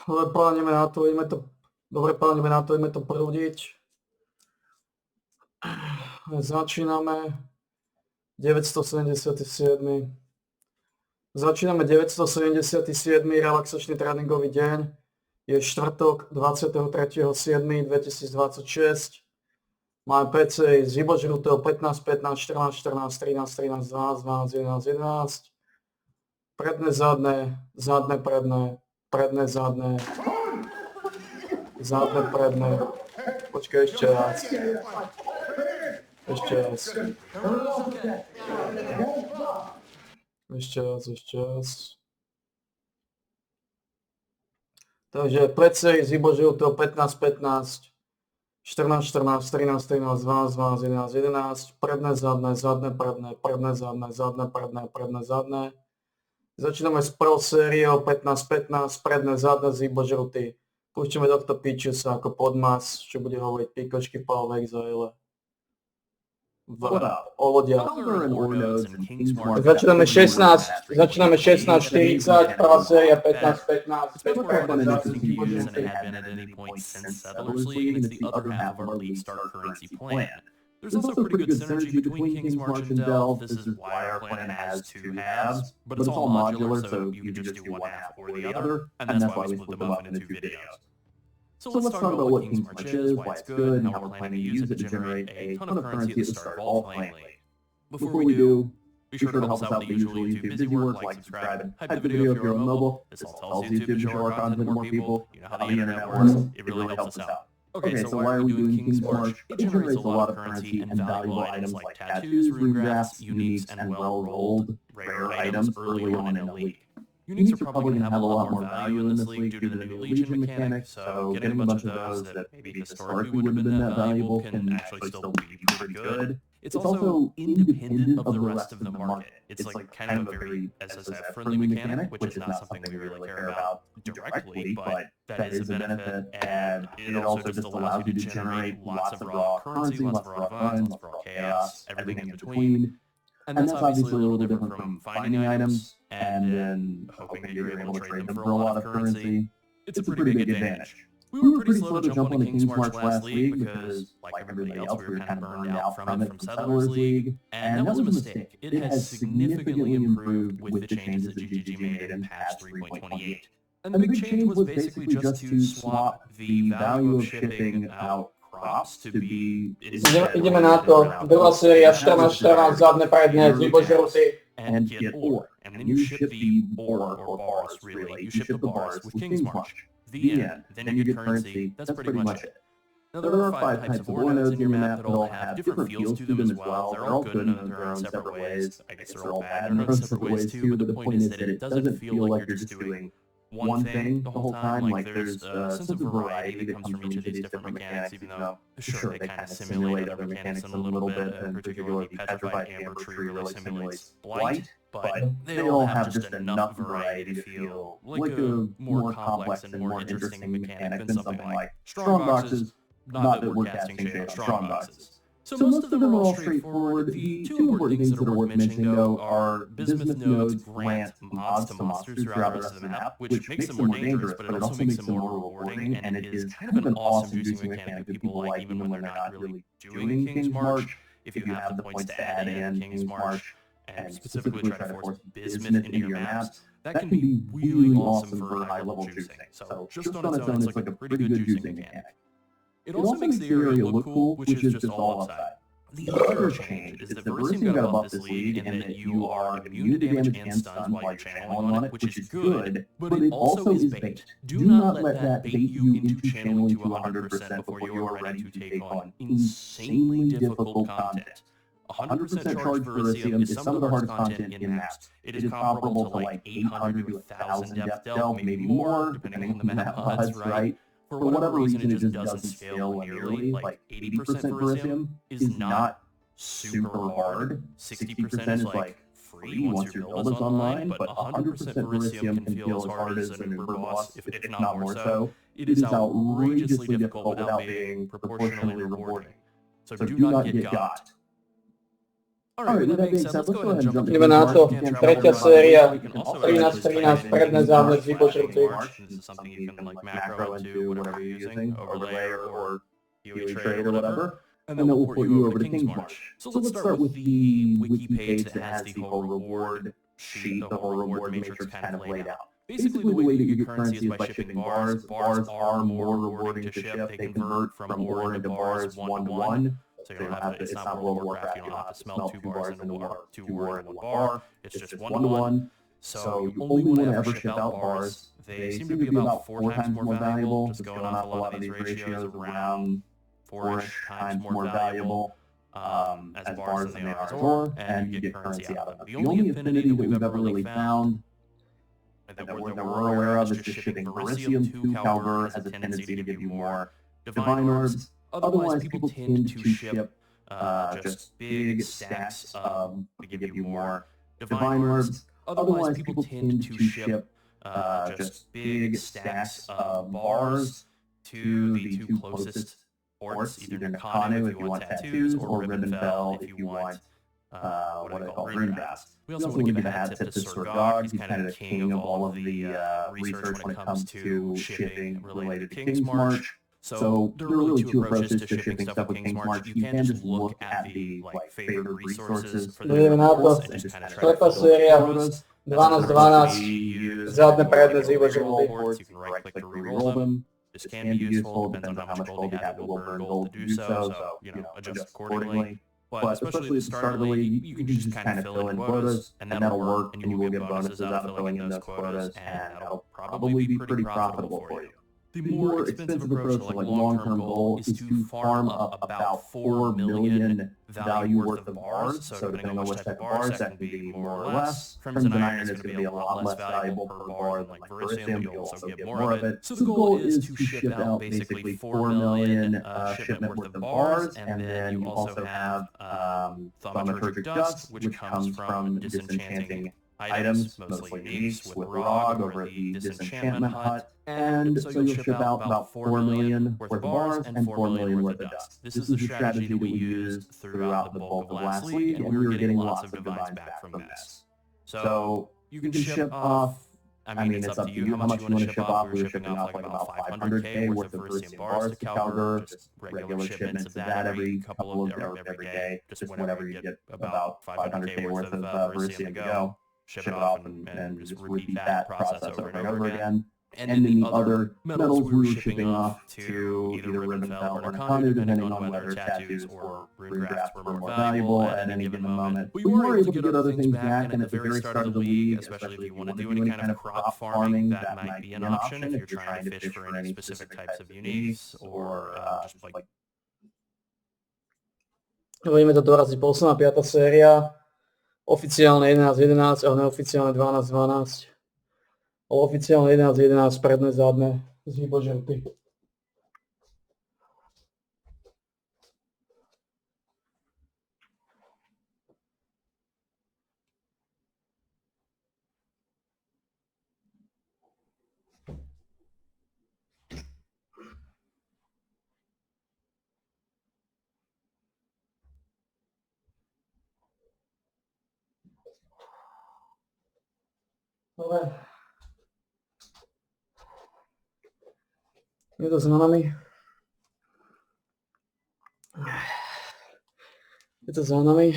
Dobre, pláňme na to, ideme to prúdiť. Začíname 977. Začíname 977. relaxačný tréningový deň. Je štvrtok 23.7.2026. Máme PCI z vybožrutého 15, 15, 14, 14, 13, 13, 12, 12, 11, 11. Predné, zadné, predné, zadné, predné. Počkaj, ešte raz. Takže PCI z vybožrutého 15, 15, 14, 14, 13, 13, 12, 12, 11, 11. Predné, zadné, predné, zadné. Začíname s pro sériou 15-15, predné, zadné z výbožruty. Púšťame tohto Pichusa ako podmas, čo bude hovoriť pikočky v Power Exile. O lodiach. Začíname 16:40, prvá séria 15-15. There's also pretty good synergy between King's March and Delve. This is why our plan has two halves, but it's all modular, so you can just do one half or the other, and that's why we split them up into two videos. So let's talk about what King's March is, why it's good, and how we're planning to use it to generate a ton of currency at the start of all plainly. Before we do, be sure to help us out with the usual YouTube busy work, like, subscribe, and hype the video if you're on mobile. This all tells YouTube to show our content to more people. You know how the internet works, it really helps us out. Okay, so why are we doing King's March? It generates a lot of currency and valuable items like tattoos, rune grafts, uniques, and well-rolled rare items early on in the league. Uniques are probably going to have a lot more value in this league due to the new Legion mechanic, so getting a bunch of those that maybe historically would have been that valuable can actually still be pretty good. It's also independent of the rest of the market. It's like kind of a very SSF-friendly mechanic, which is not something we really care about directly, but that is a benefit, and it also just allows you to generate lots of raw currency, lots of raw funds, lots of raw chaos, everything in between. And that's obviously a little different from finding items and then hoping that you're able to trade them for a lot of currency. It's a pretty big advantage. We were pretty slow to jump on the King's March last league because, like everybody else, we were kind of burned out from it from Settlers League, and that was a mistake. It has significantly improved with the changes that GGG made in patch 3.28. And the big change was basically just to swap the value of shipping out crops to be... Ideme na to. Druhá séria 14-14, zadné, predné, z vybožruty. And get ore. And when you ship the ore, or bars, really, you ship the bars with King's March. The end. Then you get currency. That's pretty much it. Now, there are 5 types of ore nodes in your map that all have different feels to them as well. They're all good in their own separate ways. I guess they're all bad in their own separate ways too, but the point is that it doesn't feel like you're just doing one thing the whole time. Like, there's a sense of variety that comes from each of these different mechanics, even though, sure, they kind of simulate other mechanics in a little bit, and particularly the Petrified Amber Tree really simulates Blight, but they all have just enough variety to feel like a more complex and more interesting mechanic than something like Strong Boxes, not that we're casting shade on Strong Boxes. So most of them are all straightforward. The two important things that are worth mentioning, though, are Bismuth nodes grant mods to monsters throughout the rest of the map, which makes them more dangerous, but it also makes them more rewarding, and it is kind of an awesome juicing mechanic that people like even when they're not really doing King's March. If you have the points to add in King's March, and specifically try to force Bismuth into your maps, that can be really awesome for high-level juicing. So just on its own, it's like a pretty good juicing mechanic. It also makes the area look cool, which is just all upside. The other change is that Verisium got a buff this league in that you are immune to damage and stuns while you're channeling on it, which is good, but it also is bait. Do not let that bait you into channeling to 100% before you are ready to take on insanely difficult content. 100% charge Verisium is some of the hardest content in maps. It is comparable to like 800 to 1,000 depth delve, maybe more, depending on the map mods, right? For whatever reason, it just doesn't scale linearly. Like 80% Verisium is not super hard. 60% is like free once your build is online, but 100% Verisium can feel as hard as an Uber boss, if not more so. It is outrageously difficult without being proportionally rewarding. So do not get got. All right, with that being said, let's go ahead and jump into Ideme na March. to. You can't Tretia travel very séria. far. You can also 13, actually 13, type in predné, King's zadné, March / výpočet. King's March. This is something you can like macro into whatever you're using, overlay or UE trade or whatever, and then we'll port you over to King's March. So let's start with the wiki page that has the whole reward sheet, the whole reward matrix kind of laid out. Basically, the way that you get currency is by shipping bars. Bars are more rewarding to ship. They convert from ore into bars 1-to-1. So you don't have to, it's not World of Warcraft, you don't have to smelt 2 bars into ore, 2 ore into 1 bar. It's just 1-to-1. So you only want to ever ship out bars. They seem to be about 4 times more valuable, just going off a lot of these ratios, around 4-ish times more valuable as bars than they are as ore, and you get currency out of them. The only affinity that we've ever really found that we're aware of is just shipping Verisium to Calver has a tendency to give you more divine orbs. Otherwise, people tend to ship just big stacks to give you more divine orbs. Otherwise, people tend to ship just big stacks of bars to the 2 closest ports, either Nakanu if you want tattoos, or Ribbonfell if you want what do they call Runegrass. We also want to give a hat tip to Sorgog. He's kind of the king of all of the research when it comes to shipping related to King's March. So there are really 2 approaches to shipping stuff with King's March. You can just look at the like favored resources for the Ideme na to. ports and just kind of try to Štvrtá fill séria. quotas. 12, 12. Zadné, predné, výpočet. You can right click to reroll them. This can be useful, depends on how much gold you have. It will burn gold to do so, so adjust accordingly. But especially at the start of the league, you can just kind of fill in quotas, and that'll work, and you will get bonuses out of filling in those quotas, and that'll probably be pretty profitable for you. The more expensive approach to like long-term goal is to farm up about 4 million value worth of bars. So depending on which type of bars, that can be more or less. Crimson Iron is going to be a lot less valuable per bar than like Verisium, but you'll also get more of it. So the goal is to ship out basically 4 million shipment worth of bars, and then you also have Thaumaturgic Dust, which comes from disenchanting items, mostly these, with Rog over at the Disenchantment Hut. And so you'll ship out about 4 million worth of bars and 4 million worth of dust. This is a strategy that we used throughout the bulk of last league, and we were getting lots of divines back from this. So you can ship off, I mean, it's up to you how much you want to ship off. We were shipping off like about 500k worth of Verisium bars to Calver, just regular shipments of that every couple of, or every day, just whenever you get about 500k worth of Verisium to go. Ship it off and just repeat that process over and over again. And then the other metals we were shipping off to either Ribbonfell or Nakanu, depending on whether tattoos or Runegrass were more valuable at any given moment. But you were able to get other things back, and at the very start of the league, especially if you want to do any kind of crop farming, that might be an option if you're trying to fish for any specific types of uniques or just like... Budeme to doraziť posledná 5. séria. Oficiálne 11-11, ale neoficiálne 12-12. Oficiálne 11-11, predné, zadné, z výpočty. Dobre. Je to za nami. Je to za nami.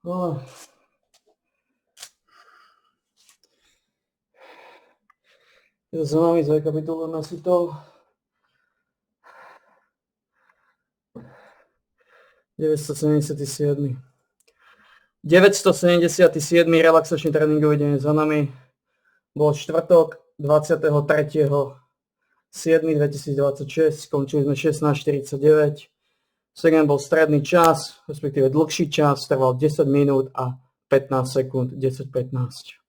No. Je to za nami, zrekapitulujeme si to. 977. 977. relaxačný tréningový deň za nami. Bol štvrtok 23.7.2026, skončili sme 16.49. Segment bol stredný čas, respektíve dlhší čas, trval 10 minút a 15 sekúnd, 10-15.